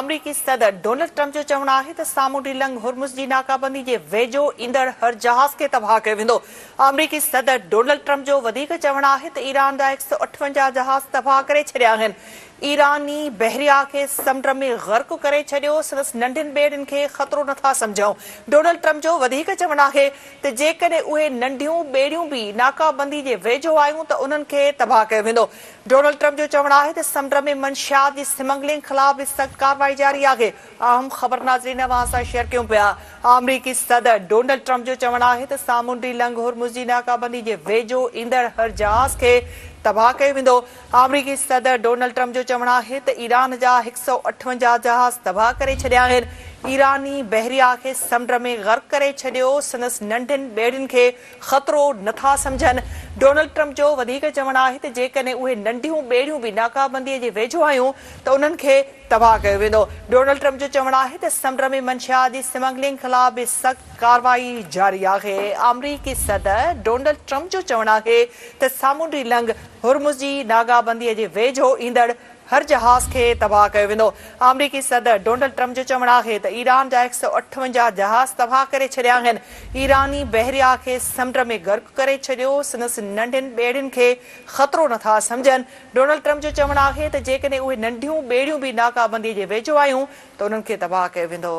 अमरीकी सदर Donald Trump जो चवणु आहे त सामूंडी लंघ हुर्मुज़ जी नाकाबंदी जे वेझो ईंदड़ हर जहाज़ खे तबाह कयो वेंदो। अमरीकी सदर डोनाल्ड ट्रंप जो वधीक चवणु आहे त ईरान जा 158 जहाज़ तबाह करे छॾिया आहिनि। ईरानी बहरिया खे समुंड में गर्क करे छॾियो, संदसि नंढियुनि ॿेड़ियुनि खे ख़तरो नथा सम्झूं। डोनाल्ड ट्रंप जो वधीक चवणु आहे त जेकॾहिं उहे नंढियूं ॿेड़ियूं बि नाकाबंदी जे वेझो आयूं त उन्हनि खे तबाह कयो वेंदो। डोनाल्ड ट्रंप जो चवणु आहे त समुंड में मंशियात जी स्मगलिंग ख़िलाफ़ बि सख़्त कार्रवाई जारी आहे। अहम ख़बर नाज़रीन अवां सां शेयर कयूं पिया। अमरीकी सदर डोनाल्ड ट्रंप जो चवणु आहे त सामूंडी लंघ हुर्मुज़ जी नाकाबंदी जे वेझो ईंदड़ हर जहाज़ खे तबाह कयो वेंदो। अमरीकी सदर डोनाल्ड ट्रंप जो चवणु आहे त ईरान जा 158 जहाज़ तबाह करे छॾिया आहिनि। ईरानी बहरिया खे समुंड में गर्क करे छॾियो, संदसि नंढियुनि ॿेड़ियुनि खे ख़तरो नथा सम्झनि। डोनाल्ड ट्रंप जो वधीक चवणु आहे त जेकॾहिं उहे नंढियूं ॿेड़ियूं बि नाकाबंदीअ जे वेझो आयूं त उन्हनि खे तबाह कयो वेंदो। डोनाल्ड ट्रंप जो चवणु आहे त समुंड में मंशियात जी स्मगलिंग ख़िलाफ़ बि सख़्त कार्रवाई जारी आहे। अमरीकी सदर डोनाल्ड ट्रंप जो चवणु आहे त सामूंडी लंघ हुर्मुज़ जी नाकाबंदीअ जे वेझो ईंदड़ हर जहाज़ खे तबाह कयो वेंदो। अमरीकी सदर डोनाल्ड ट्रंप जो चवणु आहे त ईरान जा 158 जहाज़ तबाह करे छॾिया आहिनि। ईरानी बहरिया खे समुंड में गर्क करे छॾियो, संदसि नंढियुनि ॿेड़ियुनि खे ख़तरो नथा सम्झनि। डोनाल्ड ट्रंप जो चवणु आहे त जेकॾहिं उहे नंढियूं ॿेड़ियूं बि नाकाबंदीअ जे वेझो आयूं त उन्हनि खे तबाह कयो वेंदो।